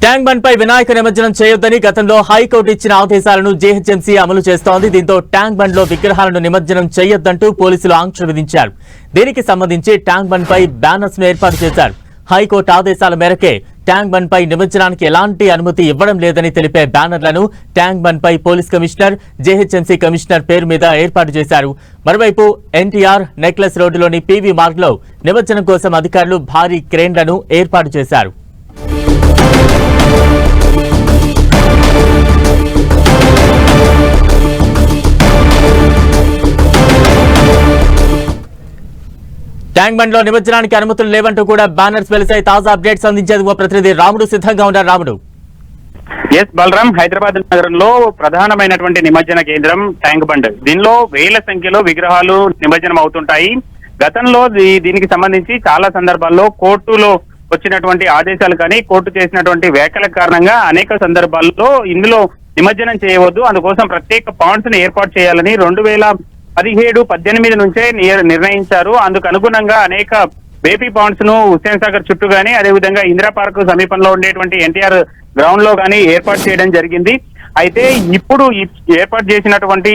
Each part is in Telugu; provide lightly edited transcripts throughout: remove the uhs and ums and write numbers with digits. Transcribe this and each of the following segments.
ట్యాంక్ బండ్ పై వినాయక నిమజ్జనం చేయొద్దని గతంలో హైకోర్టు ఇచ్చిన ఆదేశాలను జీహెచ్ఎంసీ అమలు చేస్తోంది. దీంతో ట్యాంక్ బండ్ లో విగ్రహాలను నిమజ్జనం చేయొద్దంటూ పోలీసులు ఆంక్షలు విధించారు. దీనికి సంబంధించి ట్యాంక్ బండ్ పై బ్యానర్స్ ను ఏర్పాటు చేశారు. హైకోర్టు ఆదేశాల మేరకే ట్యాంక్ బండ్ పై నిమజ్జనానికి ఎలాంటి అనుమతి ఇవ్వడం లేదని తెలిపే బ్యానర్లను ట్యాంక్ బండ్ పై పోలీస్ కమిషనర్, జీహెచ్ఎంసీ కమిషనర్ పేరు మీద ఏర్పాటు చేశారు. మరోవైపు ఎన్టీఆర్ నెక్లెస్ రోడ్డులోని పీవీ మార్గ్ లో నిమజ్జనం కోసం అధికారులు భారీ క్రేన్లను ఏర్పాటు చేశారు. ట్యాంక్ బండ్ లో నిమజ్జనానికి అనుమతులు లేవంటూ కూడా బ్యానర్స్ వెలిసాయి. తాజా అప్డేట్స్ అందించేందుకు ప్రతినిధి రాముడు సిద్ధంగా ఉన్నారు. రాముడు. ఎస్ బలరాం, హైదరాబాద్ నగరంలో ప్రధానమైనటువంటి నిమజ్జన కేంద్రం ట్యాంక్ బండ్. దీనిలో వేల సంఖ్యలో విగ్రహాలు నిమజ్జనం అవుతుంటాయి. గతంలో దీనికి సంబంధించి చాలా సందర్భాల్లో కోర్టులో వచ్చినటువంటి ఆదేశాలు కానీ కోర్టు చేసినటువంటి వ్యాఖ్యల కారణంగా అనేక సందర్భాల్లో ఇందులో నిమజ్జనం చేయవద్దు, అందుకోసం ప్రత్యేక పాండ్స్ ని ఏర్పాటు చేయాలని 2017-18 నుంచే నిర్ణయించారు. అందుకు అనుగుణంగా అనేక బేబీ పాండ్స్ ను హుస్సేన్ సాగర్ చుట్టూ గానీ, అదేవిధంగా ఇందిరా పార్క్ సమీపంలో ఉండేటువంటి ఎన్టీఆర్ గ్రౌండ్ లో గానీ ఏర్పాటు చేయడం జరిగింది. అయితే ఇప్పుడు ఏర్పాటు చేసినటువంటి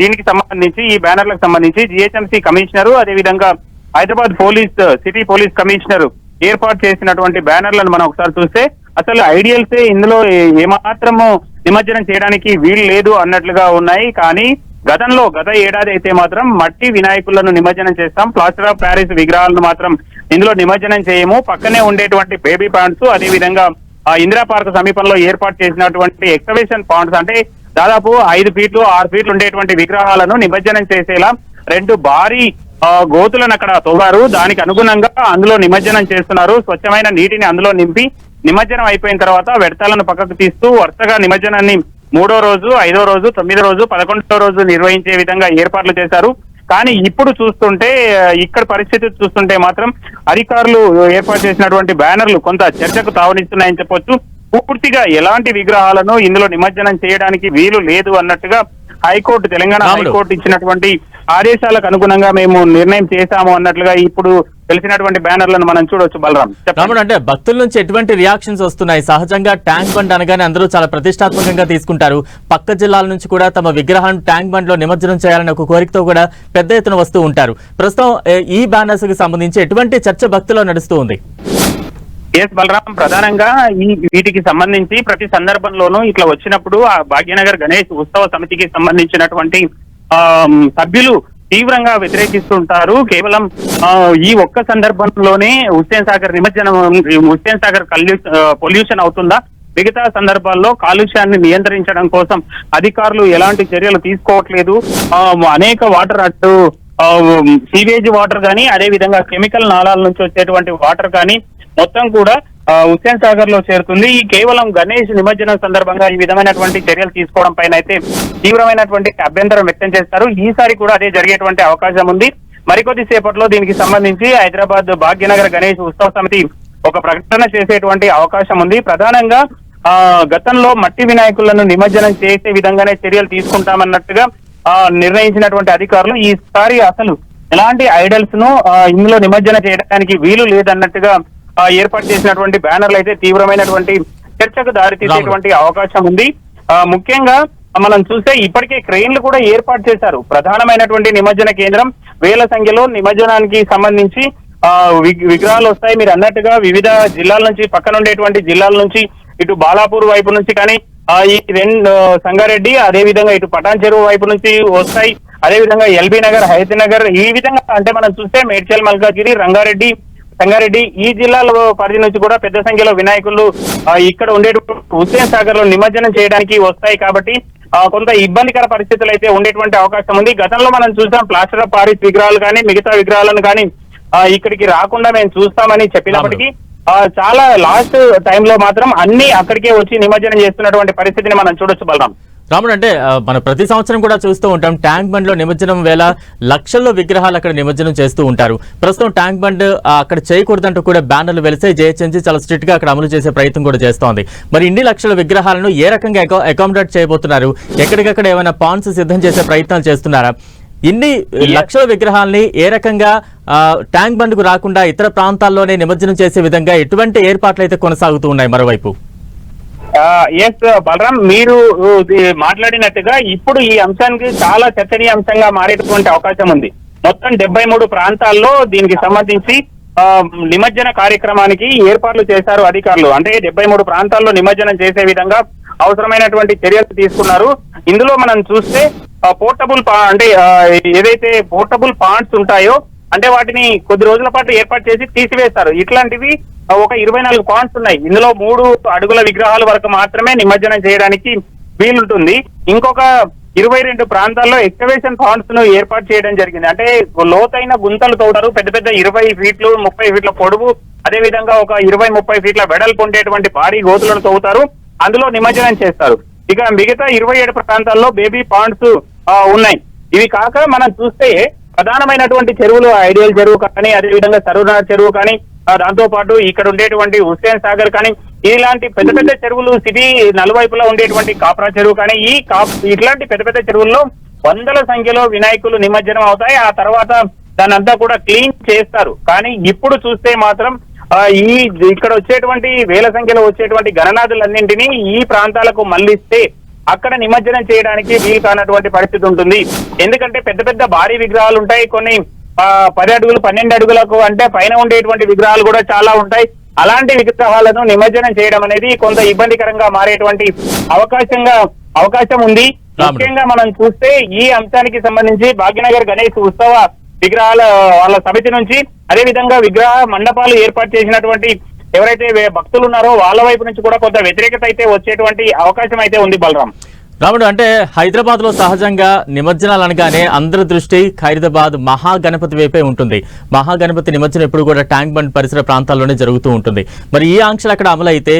దీనికి సంబంధించి, ఈ బ్యానర్లకు సంబంధించి జీహెచ్ఎంసీ కమిషనరు, అదేవిధంగా హైదరాబాద్ సిటీ పోలీస్ కమిషనర్ ఏర్పాటు చేసినటువంటి బ్యానర్లను మనం ఒకసారి చూస్తే అసలు ఐడియల్సే ఇందులో ఏమాత్రము నిమజ్జనం చేయడానికి వీలు లేదు అన్నట్లుగా ఉన్నాయి. కానీ గత ఏడాది అయితే మాత్రం మట్టి వినాయకులను నిమజ్జనం చేస్తాం, ప్లాస్టర్ ఆఫ్ ప్యారిస్ విగ్రహాలను మాత్రం ఇందులో నిమజ్జనం చేయము. పక్కనే ఉండేటువంటి బేబీ పాండ్స్, అదేవిధంగా ఇందిరా పార్క్ సమీపంలో ఏర్పాటు చేసినటువంటి ఎక్స్కవేషన్ పాండ్స్, అంటే దాదాపు 5 ఫీట్లు 6 ఫీట్లు ఉండేటువంటి విగ్రహాలను నిమజ్జనం చేసేలా 2 భారీ గోతులను అక్కడ తవ్వారు. దానికి అనుగుణంగా అందులో నిమజ్జనం చేస్తున్నారు. స్వచ్ఛమైన నీటిని అందులో నింపి నిమజ్జనం అయిపోయిన తర్వాత వ్యర్థాలను పక్కకు తీస్తూ వరుసగా నిమజ్జనాన్ని 3వ రోజు, 5వ రోజు, 9వ రోజు, 11వ రోజు నిర్వహించే విధంగా ఏర్పాట్లు చేశారు. కానీ ఇప్పుడు చూస్తుంటే, ఇక్కడ పరిస్థితి చూస్తుంటే మాత్రం అధికారులు ఏర్పాటు చేసినటువంటి బ్యానర్లు కొంత చర్చకు తావనిస్తున్నాయని చెప్పొచ్చు. పూర్తిగా ఎలాంటి విగ్రహాలను ఇందులో నిమజ్జనం చేయడానికి వీలు లేదు అన్నట్టుగా తెలంగాణ హైకోర్టు ఇచ్చినటువంటి ఆదేశాలకు అనుగుణంగా మేము నిర్ణయం చేశాము అన్నట్లుగా ఇప్పుడు తెలిసినటువంటి బ్యానర్లను మనం చూడొచ్చు. బలరాం, అంటే భక్తుల నుంచి ఎటువంటి రియాక్షన్స్ వస్తున్నాయి? సహజంగా ట్యాంక్ బండ్ అనగానే అందరూ చాలా ప్రతిష్టాత్మకంగా తీసుకుంటారు. పక్క జిల్లాల నుంచి కూడా తమ విగ్రహాన్ని ట్యాంక్ బండ్ లో నిమజ్జనం చేయాలని ఒక కోరికతో కూడా పెద్ద ఎత్తున వస్తూ ఉంటారు. ప్రస్తుతం ఈ బ్యానర్స్ కి సంబంధించి ఎటువంటి చర్చ భక్తుల్లో నడుస్తూ ఉంది? ఎస్ బలరాం, ప్రధానంగా వీటికి సంబంధించి ప్రతి సందర్భంలోనూ ఇట్లా వచ్చినప్పుడు ఆ భాగ్యనగర్ గణేష్ ఉత్సవ సమితికి సంబంధించినటువంటి సభ్యులు తీవ్రంగా వ్యతిరేకిస్తుంటారు. కేవలం ఈ ఒక్క సందర్భంలోనే హుస్సేన్ సాగర్ నిమజ్జనం, హుస్సేన్ సాగర్ పొల్యూషన్ అవుతుందా? మిగతా సందర్భాల్లో కాలుష్యాన్ని నియంత్రించడం కోసం అధికారులు ఎలాంటి చర్యలు తీసుకోవట్లేదు. అనేక వాటర్ అటు సీవేజ్ వాటర్ కానీ, అదే విధంగా కెమికల్ నాళాల నుంచి వచ్చేటువంటి వాటర్ కానీ మొత్తం కూడా హుస్సేన్ సాగర్ లో చేరుతుంది. ఈ కేవలం గణేష్ నిమజ్జనం సందర్భంగా ఈ విధమైనటువంటి చర్యలు తీసుకోవడం పైన అయితే తీవ్రమైనటువంటి అభ్యంతరం వ్యక్తం చేస్తారు. ఈసారి కూడా అదే జరిగేటువంటి అవకాశం ఉంది. మరికొద్ది సేపట్లో దీనికి సంబంధించి హైదరాబాద్ భాగ్యనగర్ గణేష్ ఉత్సవ సమితి ఒక ప్రకటన చేసేటువంటి అవకాశం ఉంది. ప్రధానంగా గతంలో మట్టి వినాయకులను నిమజ్జనం చేసే విధంగానే చర్యలు తీసుకుంటామన్నట్టుగా నిర్ణయించినటువంటి అధికారులు ఈసారి అసలు ఎలాంటి ఐడల్స్ ను ఇందులో నిమజ్జనం చేయడానికి వీలు లేదన్నట్టుగా ఏర్పాటు చేసినటువంటి బ్యానర్లు అయితే తీవ్రమైనటువంటి చర్చకు దారితీసేటువంటి అవకాశం ఉంది. ముఖ్యంగా మనం చూస్తే ఇప్పటికే క్రెయిన్లు కూడా ఏర్పాటు చేశారు. ప్రధానమైనటువంటి నిమజ్జన కేంద్రం, వేల సంఖ్యలో నిమజ్జనానికి సంబంధించి విగ్రహాలు వస్తాయి. మీరు అన్నట్టుగా వివిధ జిల్లాల నుంచి, పక్కన ఉండేటువంటి జిల్లాల నుంచి, ఇటు బాలాపూర్ వైపు నుంచి కానీ, ఈ సంగారెడ్డి, అదే విధంగా ఇటు పటాన్ చెరువు వైపు నుంచి వస్తాయి. అదే విధంగా ఎల్బీ నగర్, హయత్ నగర్, ఈ విధంగా అంటే మనం చూస్తే మేడ్చల్, మల్కాజిగిరి, రంగారెడ్డి, సంగారెడ్డి ఈ జిల్లాల పరిధి నుంచి కూడా పెద్ద సంఖ్యలో వినాయకులు ఇక్కడ ఉండేటువంటి హుస్సేన్ సాగర్ లో నిమజ్జనం చేయడానికి వస్తాయి. కాబట్టి కొంత ఇబ్బందికర పరిస్థితులు అయితే ఉండేటువంటి అవకాశం ఉంది. గతంలో మనం చూసాం ప్లాస్టర్ ఆఫ్ పారిస్ విగ్రహాలు కానీ, మిగతా విగ్రహాలను కానీ ఇక్కడికి రాకుండా మేము చూస్తామని చెప్పినప్పటికీ చాలా లాస్ట్ టైంలో మాత్రం అన్ని అక్కడికే వచ్చి నిమజ్జనం చేస్తున్నటువంటి పరిస్థితిని మనం చూడొచ్చు. బలరాం, రాముడు, అంటే మన ప్రతి సంవత్సరం కూడా చూస్తూ ఉంటాం ట్యాంక్ బండ్ లో నిమజ్జనం వేళ లక్షల్లో విగ్రహాలు అక్కడ నిమజ్జనం చేస్తూ ఉంటారు. ప్రస్తుతం ట్యాంక్ బండ్ అక్కడ చేయకూడదంటూ కూడా బ్యానర్లు వెలిసే జీహెచ్ఎంసీ చాలా స్ట్రిక్ట్ గా అక్కడ అమలు చేసే ప్రయత్నం కూడా చేస్తోంది. మరి ఇన్ని లక్షల విగ్రహాలను ఏ రకంగా అకామిడేట్ చేయబోతున్నారు? ఎక్కడికక్కడ ఏమైనా పాండ్స్ సిద్ధం చేసే ప్రయత్నాలు చేస్తున్నారా? ఇన్ని లక్షల విగ్రహాలని ఏ రకంగా ట్యాంక్ బండ్ కు రాకుండా ఇతర ప్రాంతాల్లోనే నిమజ్జనం చేసే విధంగా ఎటువంటి ఏర్పాట్లు అయితే కొనసాగుతూ ఉన్నాయి? మరోవైపు ఎస్ బలరాం, మీరు మాట్లాడినట్టుగా ఇప్పుడు ఈ అంశానికి చాలా చర్చనీయాంశంగా మారేటటువంటి అవకాశం ఉంది. మొత్తం 73 ప్రాంతాల్లో దీనికి సంబంధించి నిమజ్జన కార్యక్రమానికి ఏర్పాట్లు చేశారు అధికారులు. అంటే 73 ప్రాంతాల్లో నిమజ్జనం చేసే విధంగా అవసరమైనటువంటి చర్యలు తీసుకున్నారు. ఇందులో మనం చూస్తే పోర్టబుల్ అంటే ఏదైతే పోర్టబుల్ పాండ్స్ ఉంటాయో అంటే వాటిని కొద్ది రోజుల పాటు ఏర్పాటు చేసి తీసివేస్తారు. ఇట్లాంటివి ఒక 24 పాండ్స్ ఉన్నాయి. ఇందులో 3 అడుగుల విగ్రహాల వరకు మాత్రమే నిమజ్జనం చేయడానికి వీలుంటుంది. ఇంకొక 22 ప్రాంతాల్లో ఎక్స్కవేషన్ పాండ్స్ ను ఏర్పాటు చేయడం జరిగింది. అంటే లోతైన గుంతలు తవ్వుతారు. పెద్ద పెద్ద 20 ఫీట్లు 30 ఫీట్ల పొడవు, అదే విధంగా ఒక 20-30 ఫీట్ల వెడల్పు ఉండేటువంటి భారీ గోతులను తవ్వుతారు. అందులో నిమజ్జనం చేస్తారు. ఇక మిగతా 27 ప్రాంతాల్లో బేబీ పాండ్స్ ఉన్నాయి. ఇవి కాక మనం చూస్తే ప్రధానమైనటువంటి చెరువులు ఐడియల్ చెరువు కానీ, అదేవిధంగా సరూనాథ్ చెరువు కానీ, దాంతో పాటు ఇక్కడ ఉండేటువంటి హుస్సేన్ సాగర్ కానీ, ఇలాంటి పెద్ద పెద్ద చెరువులు సిటీ నలువైపులా ఉండేటువంటి కాప్రా చెరువు కానీ, ఇట్లాంటి పెద్ద పెద్ద చెరువుల్లో వందల సంఖ్యలో వినాయకులు నిమజ్జనం అవుతాయి. ఆ తర్వాత దాన్ని అంతా కూడా క్లీన్ చేస్తారు. కానీ ఇప్పుడు చూస్తే మాత్రం ఇక్కడ వచ్చేటువంటి వేల సంఖ్యలో వచ్చేటువంటి గణనాథులన్నింటినీ ఈ ప్రాంతాలకు మళ్లిస్తే అక్కడ నిమజ్జనం చేయడానికి వీలు కానటువంటి పరిస్థితి ఉంటుంది. ఎందుకంటే పెద్ద పెద్ద భారీ విగ్రహాలు ఉంటాయి. కొన్ని 10 అడుగులు 12 అడుగులకు అంటే పైన ఉండేటువంటి విగ్రహాలు కూడా చాలా ఉంటాయి. అలాంటి విగ్రహాలను నిమజ్జనం చేయడం అనేది కొంత ఇబ్బందికరంగా మారేటువంటి అవకాశం ఉంది. ముఖ్యంగా మనం చూస్తే ఈ అంశానికి సంబంధించి భాగ్యనగర్ గణేష్ ఉత్సవ విగ్రహాల వాళ్ళ సమితి నుంచి, అదే విధంగా విగ్రహ మండపాలు ఏర్పాటు చేసినటువంటి ఎవరైతే భక్తులు ఉన్నారో వాళ్ళ వైపు నుంచి కూడా కొంత వ్యతిరేకత అయితే వచ్చేటువంటి అవకాశం అయితే ఉంది బలరాం. రాముడు, అంటే హైదరాబాద్ లో సహజంగా నిమజ్జనాలు అనగానే అందరి దృష్టి ఖైరతాబాద్ మహాగణపతి వైపే ఉంటుంది. మహాగణపతి నిమజ్జనం ఎప్పుడు కూడా ట్యాంక్ బండ్ పరిసర ప్రాంతాల్లోనే జరుగుతూ ఉంటుంది. మరి ఈ ఆంక్షలు అక్కడ అమలైతే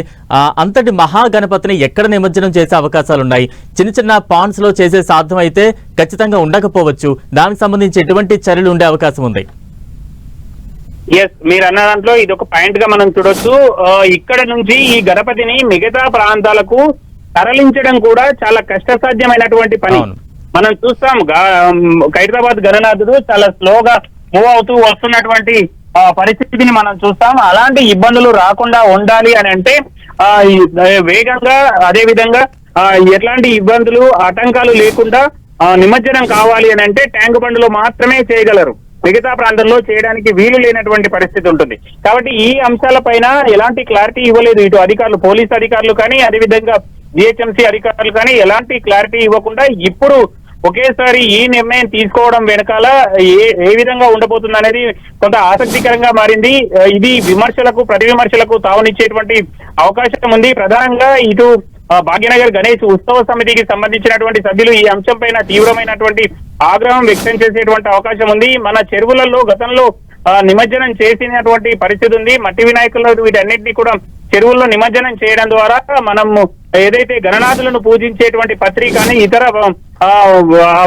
అంతటి మహాగణపతిని ఎక్కడ నిమజ్జనం చేసే అవకాశాలు ఉన్నాయి? చిన్న చిన్న పాండ్స్ లో చేసే సాధ్యం అయితే ఖచ్చితంగా ఉండకపోవచ్చు. దానికి సంబంధించి ఎటువంటి చర్యలు ఉండే అవకాశం ఉంది? ఎస్, మీరు అన్న దాంట్లో ఇది ఒక పాయింట్ గా మనం చూడొచ్చు. ఇక్కడ నుంచి ఈ గణపతిని మిగతా ప్రాంతాలకు తరలించడం కూడా చాలా కష్టసాధ్యమైనటువంటి పని. మనం చూస్తాం ఖైరతాబాద్ గణనాథుడు చాలా స్లోగా మూవ్ అవుతూ వస్తున్నటువంటి పరిస్థితిని మనం చూస్తాం. అలాంటి ఇబ్బందులు రాకుండా ఉండాలి అని అంటే వేగంగా, అదే విధంగా ఎట్లాంటి ఇబ్బందులు ఆటంకాలు లేకుండా నిమజ్జనం కావాలి అని అంటే ట్యాంక్ బండ్లో మాత్రమే చేయగలరు. మిగతా ప్రాంతంలో చేయడానికి వీలు లేనటువంటి పరిస్థితి ఉంటుంది. కాబట్టి ఈ అంశాలపైన ఎలాంటి క్లారిటీ ఇవ్వలేదు ఇటు అధికారులు, పోలీస్ అధికారులు కానీ, అదేవిధంగా జిహెచ్ఎంసీ అధికారులు కానీ ఎలాంటి క్లారిటీ ఇవ్వకుండా ఇప్పుడు ఒకేసారి ఈ నిర్ణయం తీసుకోవడం వెనకాల ఏ విధంగా ఉండబోతుంది అనేది కొంత ఆసక్తికరంగా మారింది. ఇది విమర్శలకు, ప్రతి విమర్శలకు తావునిచ్చేటువంటి అవకాశం ఉంది. ప్రధానంగా ఇటు భాగ్యనగర్ గణేష్ ఉత్సవ సమితికి సంబంధించినటువంటి సభ్యులు ఈ అంశం పైన తీవ్రమైనటువంటి ఆగ్రహం వ్యక్తం చేసేటువంటి అవకాశం ఉంది. మన చెరువులలో గతంలో నిమజ్జనం చేసినటువంటి పరిస్థితి ఉంది. మట్టి వినాయకులు వీటన్నిటిని కూడా చెరువుల్లో నిమజ్జనం చేయడం ద్వారా మనం ఏదైతే గణనాథులను పూజించేటువంటి పత్రి కానీ ఇతర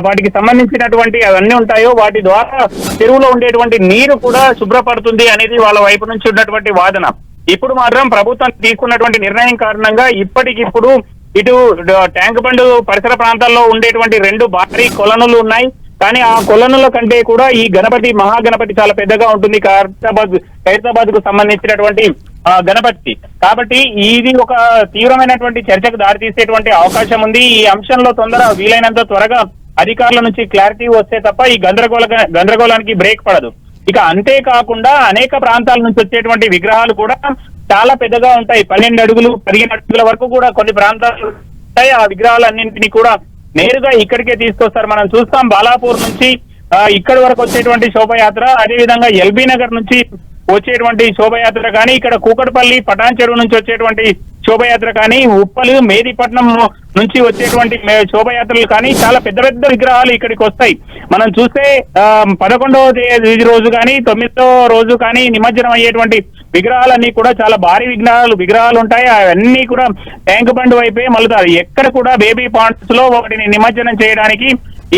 వాటికి సంబంధించినటువంటి అవన్నీ ఉంటాయో వాటి ద్వారా చెరువులో ఉండేటువంటి నీరు కూడా శుభ్రపడుతుంది అనేది వాళ్ళ వైపు నుంచి ఉన్నటువంటి వాదన. ఇప్పుడు మాత్రం ప్రభుత్వం తీసుకున్నటువంటి నిర్ణయం కారణంగా ఇప్పటికిప్పుడు ఇటు ట్యాంక్ బండ్ పరిసర ప్రాంతాల్లో ఉండేటువంటి 2 భారీ కొలనులు ఉన్నాయి. కానీ ఆ కొలనుల కంటే కూడా ఈ గణపతి మహాగణపతి చాలా పెద్దగా ఉంటుంది ఖైరతాబాద్ కు సంబంధించినటువంటి గణపతి. కాబట్టి ఇది ఒక తీవ్రమైనటువంటి చర్చకు దారితీసేటువంటి అవకాశం ఉంది. ఈ అంశంలో వీలైనంత త్వరగా అధికారుల నుంచి క్లారిటీ వస్తే తప్ప ఈ గందరగోళానికి బ్రేక్ పడదు. ఇక అంతేకాకుండా అనేక ప్రాంతాల నుంచి వచ్చేటువంటి విగ్రహాలు కూడా చాలా పెద్దగా ఉంటాయి. 12 అడుగులు 15 అడుగుల వరకు కూడా కొన్ని ప్రాంతాలు ఉంటాయి. ఆ విగ్రహాలన్నింటినీ కూడా నేరుగా ఇక్కడికే తీసుకొస్తారు. మనం చూస్తాం బాలాపూర్ నుంచి ఇక్కడి వరకు వచ్చేటువంటి శోభయాత్ర, అదేవిధంగా ఎల్బీ నగర్ నుంచి వచ్చేటువంటి శోభయాత్ర కానీ, ఇక్కడ కూకట్పల్లి పటాన్ చెరువు నుంచి వచ్చేటువంటి శోభయాత్ర కానీ, ఉప్పలు మేదిపట్నం నుంచి వచ్చేటువంటి శోభయాత్రలు కానీ చాలా పెద్ద పెద్ద విగ్రహాలు ఇక్కడికి వస్తాయి. మనం చూస్తే 11వ తేదీ రోజు కానీ 9వ రోజు కానీ నిమజ్జనం అయ్యేటువంటి విగ్రహాలన్నీ కూడా చాలా భారీ విగ్రహాలు ఉంటాయి. అవన్నీ కూడా ట్యాంక్ బండ్ వైపే మలుతారు. ఎక్కడ కూడా బేబీ పాండ్స్ లో వాటిని నిమజ్జనం చేయడానికి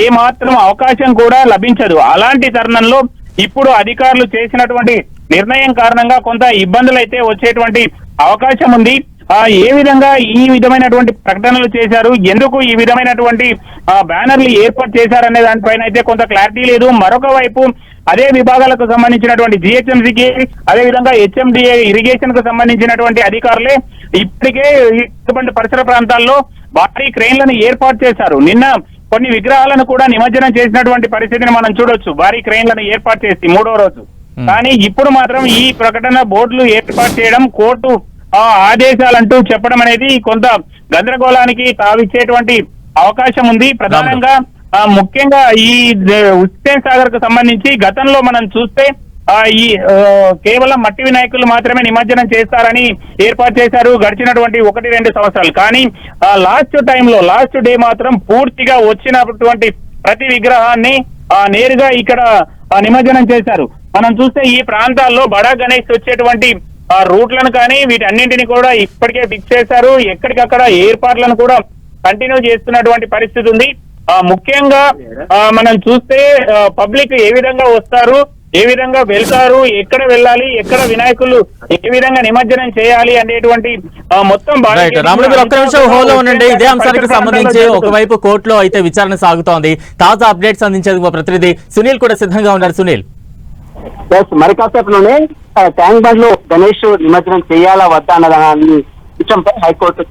ఏ మాత్రం అవకాశం కూడా లభించదు. అలాంటి తరుణంలో ఇప్పుడు అధికారులు చేసినటువంటి నిర్ణయం కారణంగా కొంత ఇబ్బందులు అయితే వచ్చేటువంటి అవకాశం ఉంది. ఏ విధంగా ఈ విధమైనటువంటి ప్రకటనలు చేశారు, ఎందుకు ఈ విధమైనటువంటి బ్యానర్లు ఏర్పాటు చేశారనే దానిపైన అయితే కొంత క్లారిటీ లేదు. మరొక వైపు అదే విభాగాలకు సంబంధించినటువంటి జిహెచ్ఎంసీకి, అదే విధంగా హెచ్ఎండిఏ ఇరిగేషన్ కు సంబంధించినటువంటి అధికారులే ఇప్పటికే ఇటువంటి పరిసర ప్రాంతాల్లో భారీ క్రెయిన్లను ఏర్పాటు చేశారు. నిన్న కొన్ని విగ్రహాలను కూడా నిమజ్జనం చేసినటువంటి పరిస్థితిని మనం చూడొచ్చు, భారీ క్రెయిన్లను ఏర్పాటు చేసి 3వ రోజు. కానీ ఇప్పుడు మాత్రం ఈ ప్రకటన బోర్డులు ఏర్పాటు చేయడం, కోర్టు ఆదేశాలంటూ చెప్పడం అనేది కొంత గందరగోళానికి తావిచ్చేటువంటి అవకాశం ఉంది. ప్రధానంగా ముఖ్యంగా ఈ హుస్సేన్ సాగర్ కు సంబంధించి గతంలో మనం చూస్తే ఈ కేవలం మట్టి వినాయకులు మాత్రమే నిమజ్జనం చేస్తారని ఏర్పాటు చేశారు గడిచినటువంటి 1-2 సంవత్సరాలు. కానీ లాస్ట్ డే మాత్రం పూర్తిగా వచ్చినటువంటి ప్రతి విగ్రహాన్ని నేరుగా ఇక్కడ నిమజ్జనం చేశారు. మనం చూస్తే ఈ ప్రాంతాల్లో బడా గణేష్ వచ్చేటువంటి రూట్లను కానీ వీటన్నింటినీ కూడా ఇప్పటికే ఫిక్స్ చేశారు. ఎక్కడికక్కడ ఏర్పాట్లను కూడా కంటిన్యూ చేస్తున్నటువంటి పరిస్థితి ఉంది. ముఖ్యంగా మనం చూస్తే పబ్లిక్ ఏ విధంగా వస్తారు, ఏ విధంగా వెళ్తారు, ఎక్కడ వెళ్ళాలి, ఎక్కడ వినాయకులు ఏ విధంగా నిమజ్జనం చేయాలి అనేటువంటి మొత్తం రాముడు ఒక్క నిమిషం హోల్లో ఉండండి. ఇదే అంశానికి సంబంధించి ఒకవైపు కోర్టులో అయితే విచారణ సాగుతోంది. తాజా అప్డేట్స్ అందించేందుకు మా ప్రతినిధి సునీల్ కూడా సిద్ధంగా ఉన్నారు. సునీల్, మరి కాసేపులోనే ట్యాంక్ బండ్ లో గణేష్ నిమజ్జనం చేయాలా వద్దా అన్న విషయంపై హైకోర్టు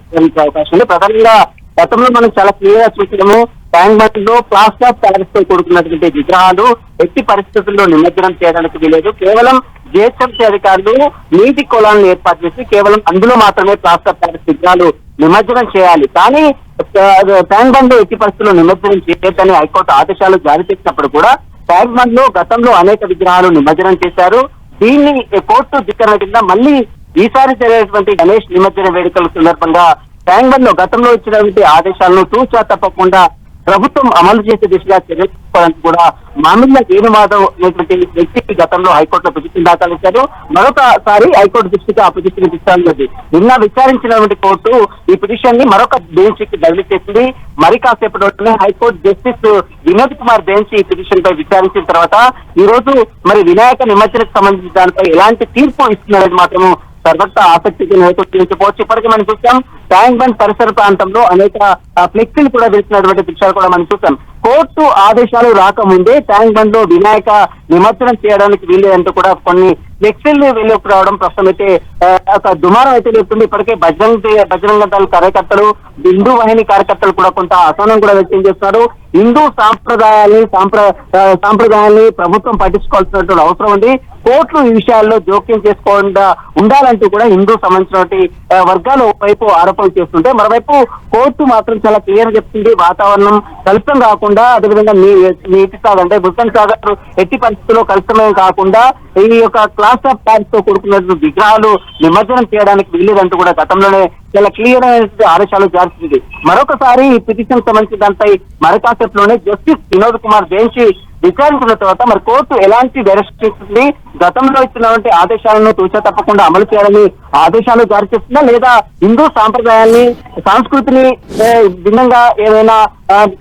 అవకాశం ఉంది. ప్రధానంగా గతంలో మనం చాలా క్లియర్ గా చూసాము, ట్యాంక్ బండ్ లో ప్లాస్టర్ ఆఫ్ ప్యారిస్ తో కూడుకున్నటువంటి విగ్రహాలు ఎట్టి పరిస్థితుల్లో నిమజ్జనం చేయడానికి వీలేదు. కేవలం జిహెచ్ఎంసీ అధికారులు నీటి కొలాలను ఏర్పాటు చేసి కేవలం అందులో మాత్రమే ప్లాస్టర్ ఆఫ్ ప్యారిస్ విగ్రహాలు నిమజ్జనం చేయాలి. కానీ ట్యాంక్ బండ్ లో ఎట్టి పరిస్థితుల్లో నిమజ్జనం చేయొద్దని హైకోర్టు ఆదేశాలు జారీ చేసినప్పుడు కూడా ట్యాంక్ బండ్ లో గతంలో అనేక విగ్రహాలు నిమజ్జనం చేశారు. దీన్ని కోర్టు ధిక్కరణ కింద మళ్ళీ ఈసారి జరిగేటువంటి గణేష్ నిమజ్జన వేడుకల సందర్భంగా ట్యాంక్ బండ్ లో గతంలో ఇచ్చినటువంటి ఆదేశాలను తూచా తప్పకుండా ప్రభుత్వం అమలు చేసే దిశగా చర్యలు తీసుకోవడానికి కూడా మామిళ్ళ వేణుమాధవ్ అనేటువంటి వ్యక్తికి గతంలో హైకోర్టులో పిటిషన్ దాఖలు చేశారు. మరొకసారి హైకోర్టు దృష్టికి ఆ పిటిషన్ ఇస్తాను. నిన్న విచారించినటువంటి కోర్టు ఈ పిటిషన్ ని మరొక బెంచ్ కి బదిలీ చేసింది. మరి కాసేపటిలోనే high court justice Vinod Kumar bench ఈ పిటిషన్ పై విచారించిన తర్వాత ఈ రోజు మరి వినాయక నిమజ్జనకు సంబంధించిన దానిపై ఎలాంటి తీర్పు ఇస్తున్నారని మాత్రము సర్వత్రా ఆసక్తికి నేర్చుకోవచ్చు. ఇప్పటికీ మనం చూసాం ట్యాంక్ బండ్ పరిసర ప్రాంతంలో అనేక ఫ్లెక్సీలు కూడా వేసినటువంటి దృశ్యాలు కూడా మనం చూసాం. కోర్టు ఆదేశాలు రాకముందే ట్యాంక్ బండ్ లో వినాయక నిమజ్జనం చేయడానికి వీలేదంటూ కూడా కొన్ని ఫ్లెక్సీలు వెళ్ళి రావడం ప్రస్తుతం అయితే ఒక దుమారం అయితే లేస్తుంది. ఇప్పటికే బజరంగ దళ కార్యకర్తలు, హిందూ వాహిని కార్యకర్తలు కూడా కొంత అసహనం కూడా వ్యక్తం చేస్తున్నారు. హిందూ సాంప్రదాయాల్ని ప్రభుత్వం పట్టించుకోవాల్సినటువంటి అవసరం ఉంది. కోర్టులు ఈ విషయాల్లో జోక్యం చేసుకోకుండా ఉండాలంటూ కూడా హిందూ సంబంధించినటువంటి వర్గాలు వైపు ఆరోపణలు చేస్తుంటే, మరోవైపు కోర్టు మాత్రం చాలా క్లియర్ చెప్తుంది వాతావరణం కలుషితం కాకుండా, అదేవిధంగా నీటి సాగర్ అంటే హుస్సేన్ సాగర్ ఎట్టి పరిస్థితుల్లో కలుషితమే కాకుండా ఈ యొక్క క్లాస్ ఆఫ్ ప్యారిస్ తో కూడుకున్నటువంటి విగ్రహాలు నిమజ్జనం చేయడానికి వీలేదంటూ కూడా గతంలోనే చాలా క్లియర్ అయిన ఆదేశాలు జారీ చేసింది. మరొకసారి ఈ పిటిషన్ సంబంధించిన దానిపై మరకాసేపులోనే జస్టిస్ వినోద్ కుమార్ బెంచ్ విచారించిన తర్వాత మరి కోర్టు ఎలాంటి డైరెక్షన్ ఇస్తుంది, గతంలో ఇచ్చినటువంటి ఆదేశాలను తూచా తప్పకుండా అమలు చేయాలని ఆదేశాలు జారీ చేస్తుందా, లేదా హిందూ సాంప్రదాయాన్ని సంస్కృతిని భిన్నంగా ఏమైనా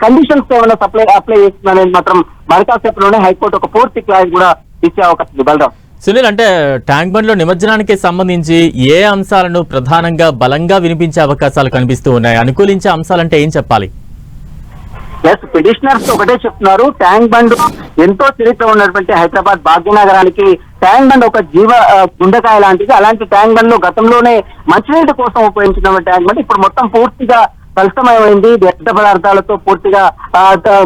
కండిషన్స్ ఏమైనా అప్లై చేస్తుందనేది మాత్రం మరకాసేపులోనే హైకోర్టు ఒక పూర్తి క్లారిటీ కూడా ఇచ్చే అవకాశం ఉంది. బలరాం, సునీల్, అంటే ట్యాంక్ బండ్ లో నిమజ్జనానికి సంబంధించి ఏ అంశాలను ప్రధానంగా బలంగా వినిపించే అవకాశాలు కనిపిస్తూ ఉన్నాయి? అనుకూలించే అంశాలంటే ఏం చెప్పాలి? పిటిషనర్స్ ఒకటే చెప్తున్నారు, ట్యాంక్ బండ్ ఎంతో చరిత్ర ఉన్నటువంటి హైదరాబాద్ భాగ్యనగరానికి ట్యాంక్ బండ్ ఒక గుండెకాయ లాంటిది. అలాంటి ట్యాంక్ బండ్ లో గతంలోనే మంచినీటి కోసం ఉపయోగించిన ట్యాంక్ బండ్ ఇప్పుడు మొత్తం పూర్తిగా కలుషితమైంది. వ్యర్థ పదార్థాలతో పూర్తిగా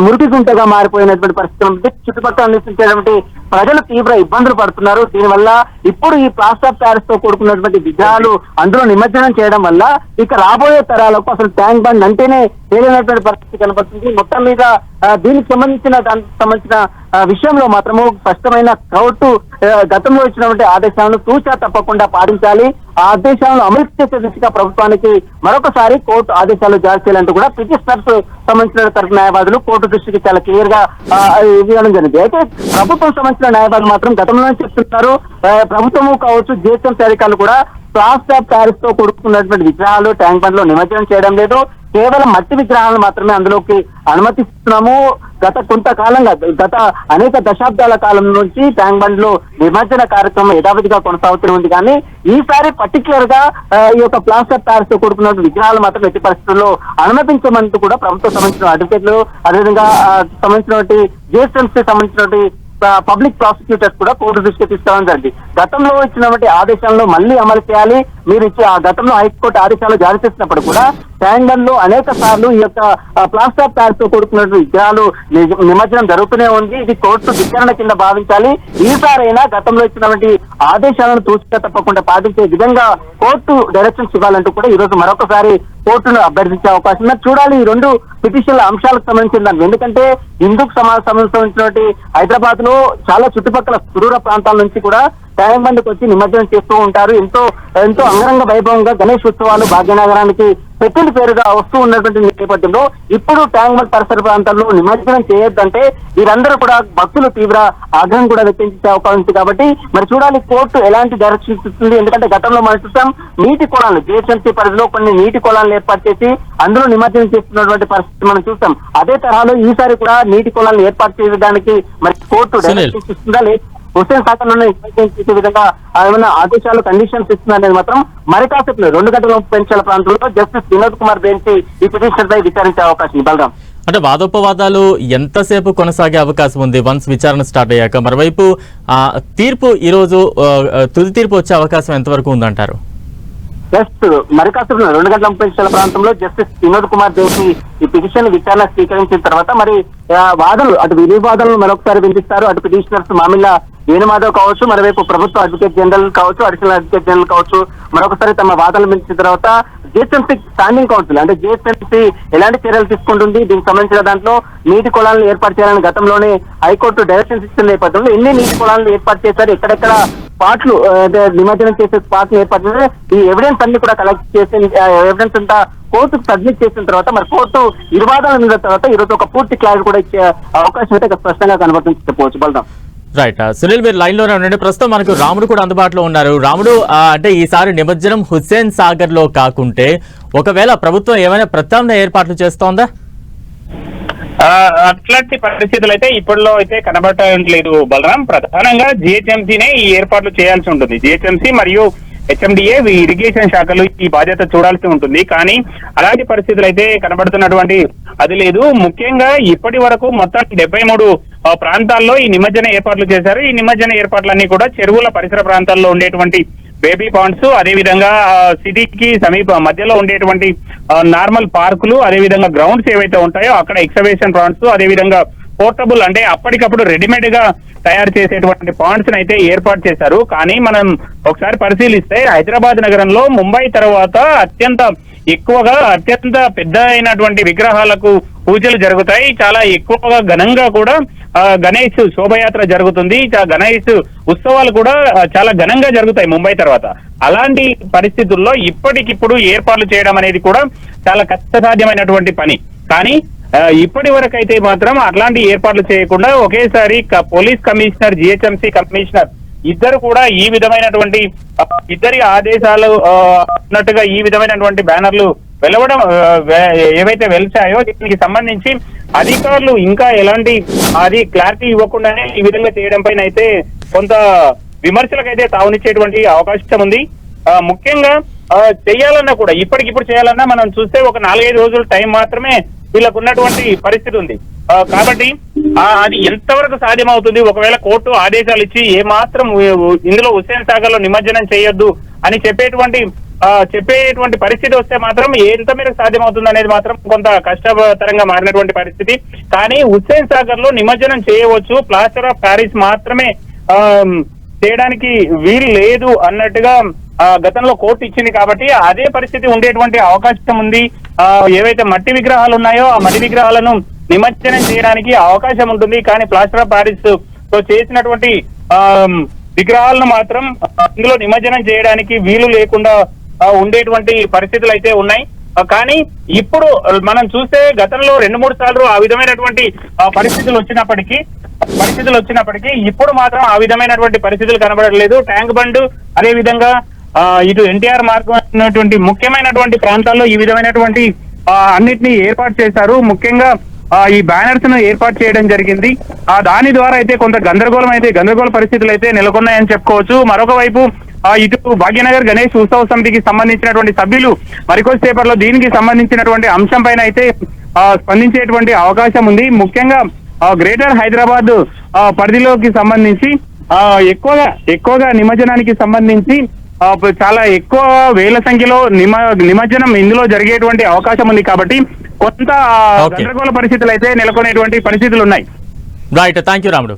మురికి గుంటగా మారిపోయినటువంటి పరిస్థితి ఉంది. చుట్టుపక్కల నివసించేటువంటి ప్రజలు తీవ్ర ఇబ్బందులు పడుతున్నారు. దీనివల్ల ఇప్పుడు ఈ ప్లాస్టర్ ఆఫ్ ప్యారిస్ తో కూడుకున్నటువంటి విగ్రహాలు అందులో నిమజ్జనం చేయడం వల్ల ఇక రాబోయే తరాలకు అసలు ట్యాంక్ బండ్ అంటేనే తేలినటువంటి పరిస్థితి కనబడుతుంది. మొత్తం మీద దీనికి సంబంధించిన విషయంలో మాత్రము స్పష్టమైన కోర్టు గతంలో ఇచ్చినటువంటి ఆదేశాలను తూచా తప్పకుండా పాటించాలి. ఆ ఆదేశాలను అమలు చేసే దిశగా ప్రభుత్వానికి మరొకసారి కోర్టు ఆదేశాలు జారీ చేయాలంటూ కూడా పిటిషనర్స్ సంబంధించిన తరఫు న్యాయవాదులు కోర్టు దృష్టికి చాలా క్లియర్ గా ఇవ్వడం జరిగింది. అయితే ప్రభుత్వం సంబంధించిన న్యాయవాదులు మాత్రం గతంలోనే చెప్తున్నారు, ప్రభుత్వము కావచ్చు జిహెచ్ఎంసీ అధికారులు కూడా ప్లాస్టర్ ఆఫ్ ప్యారిస్ తో కూడుకున్నటువంటి విగ్రహాలు ట్యాంక్ బండ్ లో నిమజ్జనం చేయడం లేదు. కేవలం మట్టి విగ్రహాలను మాత్రమే అందులోకి అనుమతిస్తున్నాము. గత కొంతకాలంగా గత అనేక దశాబ్దాల కాలం నుంచి ట్యాంక్ బండ్ లో నిమజ్జన కార్యక్రమం యథావిధిగా కొనసాగుతూనే ఉంది. కానీ ఈసారి పర్టికులర్ గా ఈ యొక్క ప్లాస్టర్ టైర్స్ తో కూడుకున్న విగ్రహాలు మాత్రం ఎట్టి పరిస్థితుల్లో అనుమతించమంటూ కూడా ప్రభుత్వం సంబంధించిన అడ్వకేట్లు, అదేవిధంగా సంబంధించినటువంటి జిహెచ్ఎంసీ సంబంధించినటువంటి పబ్లిక్ ప్రాసిక్యూటర్స్ కూడా కోర్టు దృష్టికి తీసుకోవడం జరిగింది. గతంలో ఇచ్చినటువంటి ఆదేశాలను మళ్ళీ అమలు చేయాలి. మీరు ఇచ్చి ఆ గతంలో హైకోర్టు ఆదేశాలు జారీ చేసినప్పుడు కూడా ట్యాంక్ బండ్ లో అనేక సార్లు ఈ యొక్క ప్లాస్టర్ టైర్స్ తో కూడుకున్నటువంటి విగ్రహాలు నిమజ్జనం జరుగుతూనే ఉంది. ఇది కోర్టు విచారణ కింద భావించాలి. ఈసారైనా గతంలో ఇచ్చినటువంటి ఆదేశాలను తూచిగా తప్పకుండా పాటించే విధంగా కోర్టు డైరెక్షన్స్ ఇవ్వాలంటూ కూడా ఈ రోజు మరొకసారి కోర్టును అభ్యర్థించే అవకాశం ఉంది. చూడాలి ఈ రెండు పిటిషన్ల అంశాలకు సంబంధించిన దాన్ని. ఎందుకంటే హిందూకు సంబంధించినటువంటి హైదరాబాద్ లో చాలా చుట్టుపక్కల సుదూర ప్రాంతాల నుంచి కూడా ట్యాంక్ బండ్కి వచ్చి నిమజ్జనం చేస్తూ ఉంటారు. ఎంతో అంగరంగ వైభవంగా గణేష్ ఉత్సవాలు భాగ్యనగరానికి పెట్టిన పేరుగా వస్తూ ఉన్నటువంటి నేపథ్యంలో ఇప్పుడు ట్యాంక్ బండ్ పరిసర ప్రాంతాల్లో నిమజ్జనం చేయొద్దంటే వీరందరూ కూడా భక్తులు తీవ్ర ఆగ్రహం కూడా వ్యక్తించే అవకాశం ఉంది. కాబట్టి మరి చూడాలి కోర్టు ఎలాంటి డైరెక్షన్స్ ఇస్తుంది. ఎందుకంటే గతంలో మనం చూసాం నీటి కొలాలు జిహెచ్ఎంసీ పరిధిలో కొన్ని నీటి కొలాలను ఏర్పాటు చేసి అందులో నిమజ్జనం చేస్తున్నటువంటి పరిస్థితి మనం చూసాం. అదే తరహాలో ఈసారి కూడా నీటి కొలాలను ఏర్పాటు చేయడానికి మరి కోర్టు డైరెక్షన్స్ ఇస్తుందా లేదు, హుస్సేన్ సాగర్ లోనే చేసే విధంగా ఏమైనా ఆదేశాలు కండిషన్స్ ఇస్తుందనేది మాత్రం మరి కాసేపు 2 గంటల 30 నిమిషాల ప్రాంతంలో జస్టిస్ వినోద్ కుమార్ బెంచ్ ఈ పిటిషన్ పై విచారించే అవకాశం ఉంది. బలరాం, అంటే వాదోపవాదాలు ఎంతసేపు కొనసాగే అవకాశం ఉంది వన్స్ విచారణ స్టార్ట్ అయ్యాక? మరోవైపు తీర్పు ఈ రోజు తుది తీర్పు వచ్చే అవకాశం ఎంతవరకు ఉందంటారు? జస్ట్ మరి కాసేపు 2 గంటల 30 నిమిషాల ప్రాంతంలో జస్టిస్ వినోద్ కుమార్ బెంచ్ ఈ పిటిషన్ విచారణ స్వీకరించిన తర్వాత మరి వాదనలు అటు విధి వాదనలు మరొకసారి వినిపిస్తారు. అటు పిటిషనర్స్ మామిళ్ళ వేణుమాధవ్ కావచ్చు, మరోవైపు ప్రభుత్వ అడ్వకేట్ జనరల్ కావచ్చు, అడిషనల్ అడ్వకేట్ జనరల్ కావచ్చు, మరొకసారి తమ వాదనలు వినిపించిన తర్వాత జిహెచ్ఎంసీ స్టాండింగ్ కౌన్సిల్ అంటే జిహెచ్ఎంసీ ఎలాంటి చర్యలు తీసుకుంటుంది, దీనికి సంబంధించిన దాంట్లో నీటి కొలాలను ఏర్పాటు చేయాలని గతంలోనే హైకోర్టు డైరెక్షన్స్ ఇస్తున్న నేపథ్యంలో ఎన్ని నీటి కొలాలను ఏర్పాటు చేశారు, ఎక్కడెక్కడ స్పాట్లు నిమజ్జనం చేసే స్పాట్లు ఏర్పాటు చేసి ఈ ఎవిడెన్స్ అన్ని కూడా కలెక్ట్ చేసి ఎవిడెన్స్ అంతా కోర్టుకు సబ్మిట్ చేసిన తర్వాత మరి కోర్టు ఇరువాదాల మీద తర్వాత ఈరోజు ఒక పూర్తి క్లారిటీ కూడా ఇచ్చే అవకాశం అయితే స్పష్టంగా కనబడుతుంది చెప్పవచ్చు. బలరాం, రైట్. సునీల్, మీరు లైన్ లోనే ఉండండి. ప్రస్తుతం మనకు రాముడు కూడా అందుబాటులో ఉన్నారు. రాముడు, అంటే ఈసారి నిమజ్జనం హుస్సేన్ సాగర్ లో కాకుంటే ఒకవేళ ప్రభుత్వం ఏమైనా ప్రత్యామ్నాయ ఏర్పాట్లు చేస్తోందా? అట్లాంటి పరిస్థితులు అయితే ఇప్పట్లో అయితే కనబడట్లేదు బలరాం. ప్రధానంగా జిహెచ్ఎంసీనే ఈ ఏర్పాట్లు చేయాల్సి ఉంటుంది. జిహెచ్ఎంసీ మరియు హెచ్ఎండిఏ ఇరిగేషన్ శాఖలు ఈ బాధ్యత చూడాల్సి ఉంటుంది. కానీ అలాంటి పరిస్థితులు అయితే కనబడుతున్నటువంటి అది లేదు. ముఖ్యంగా ఇప్పటి వరకు మొత్తం 73 ప్రాంతాల్లో ఈ నిమజ్జన ఏర్పాట్లు చేశారు. ఈ నిమజ్జన ఏర్పాట్లన్నీ కూడా చెరువుల పరిసర ప్రాంతాల్లో ఉండేటువంటి బేబీ పాండ్స్, అదేవిధంగా సిటీకి సమీప మధ్యలో ఉండేటువంటి నార్మల్ పార్కులు, అదేవిధంగా గ్రౌండ్స్ ఏవైతే ఉంటాయో అక్కడ ఎక్సవేషన్ పాండ్స్, అదేవిధంగా పోర్టబుల్ అంటే అప్పటికప్పుడు రెడీమేడ్ గా తయారు చేసేటువంటి పాండ్స్ అయితే ఏర్పాటు చేశారు. కానీ మనం ఒకసారి పరిశీలిస్తే హైదరాబాద్ నగరంలో ముంబై తర్వాత అత్యంత పెద్ద అయినటువంటి విగ్రహాలకు పూజలు జరుగుతాయి. చాలా ఎక్కువగా ఘనంగా కూడా గణేష్ శోభయాత్ర జరుగుతుంది. గణేష్ ఉత్సవాలు కూడా చాలా ఘనంగా జరుగుతాయి ముంబై తర్వాత. అలాంటి పరిస్థితుల్లో ఇప్పటికిప్పుడు ఏర్పాట్లు చేయడం అనేది కూడా చాలా కష్టసాధ్యమైనటువంటి పని. కానీ ఇప్పటి వరకు అయితే మాత్రం అట్లాంటి ఏర్పాట్లు చేయకుండా ఒకేసారి పోలీస్ కమిషనర్, జిహెచ్ఎంసీ కమిషనర్ ఇద్దరు కూడా ఈ విధమైనటువంటి ఇద్దరి ఆదేశాలు ఉన్నట్టుగా ఈ విధమైనటువంటి బ్యానర్లు వెలవడం ఏవైతే వెలిచాయో దీనికి సంబంధించి అధికారులు ఇంకా ఎలాంటి అది క్లారిటీ ఇవ్వకుండానే ఈ విధంగా చేయడం పైన అయితే కొంత విమర్శలకైతే తావునిచ్చేటువంటి అవకాశం ఉంది. ముఖ్యంగా చేయాలన్నా కూడా ఇప్పటికిప్పుడు చేయాలన్నా మనం చూస్తే ఒక 4-5 రోజుల టైం మాత్రమే వీళ్ళకు ఉన్నటువంటి పరిస్థితి ఉంది. కాబట్టి అది ఎంతవరకు సాధ్యమవుతుంది? ఒకవేళ కోర్టు ఆదేశాలు ఇచ్చి ఏమాత్రం ఇందులో హుస్సేన్ సాగర్ లో నిమజ్జనం చేయొద్దు అని చెప్పేటువంటి పరిస్థితి వస్తే మాత్రం ఎంత మేరకు సాధ్యమవుతుంది అనేది మాత్రం కొంత కష్టతరంగా మారినటువంటి పరిస్థితి. కానీ హుస్సేన్ సాగర్ లో నిమజ్జనం చేయవచ్చు, ప్లాస్టర్ ఆఫ్ ప్యారిస్ మాత్రమే చేయడానికి వీలు లేదు అన్నట్టుగా గతంలో కోర్టు ఇచ్చింది. కాబట్టి అదే పరిస్థితి ఉండేటువంటి అవకాశం ఉంది. ఏవైతే మట్టి విగ్రహాలు ఉన్నాయో ఆ మట్టి విగ్రహాలను నిమజ్జనం చేయడానికి అవకాశం ఉంటుంది. కానీ ప్లాస్టర్ ఆఫ్ ప్యారిస్ తో చేసినటువంటి విగ్రహాలను మాత్రం ఇందులో నిమజ్జనం చేయడానికి వీలు లేకుండా ఉండేటువంటి పరిస్థితులు అయితే ఉన్నాయి. కానీ ఇప్పుడు మనం చూస్తే గతంలో 2-3 సార్లు ఆ విధమైనటువంటి పరిస్థితులు వచ్చినప్పటికీ ఇప్పుడు మాత్రం ఆ విధమైనటువంటి పరిస్థితులు కనబడలేదు. ట్యాంక్ బండ్ అదే విధంగా ఇటు ఎన్టీఆర్ మార్గం అనేటువంటి ముఖ్యమైనటువంటి ప్రాంతాల్లో ఈ విధమైనటువంటి అన్నిటినీ ఏర్పాటు చేశారు. ముఖ్యంగా ఈ బ్యానర్స్ ను ఏర్పాటు చేయడం జరిగింది. దాని ద్వారా అయితే కొంత గందరగోళ పరిస్థితులు అయితే నెలకొన్నాయని చెప్పుకోవచ్చు. మరొక వైపు ఇటు భాగ్యనగర్ గణేష్ ఉత్సవ సమితికి సంబంధించినటువంటి సభ్యులు మరికొద్దిసేపట్లో దీనికి సంబంధించినటువంటి అంశం పైన అయితే స్పందించేటువంటి అవకాశం ఉంది. ముఖ్యంగా గ్రేటర్ హైదరాబాద్ పరిధిలోకి సంబంధించి ఎక్కువగా నిమజ్జనానికి సంబంధించి చాలా ఎక్కువ వేల సంఖ్యలో నిమజ్జనం ఇందులో జరిగేటువంటి అవకాశం ఉంది. కాబట్టి కొంత గందరగోళ పరిస్థితులు అయితే నెలకొనేటువంటి పరిస్థితులు ఉన్నాయి. రైట్, థ్యాంక్ యూ రాముడు.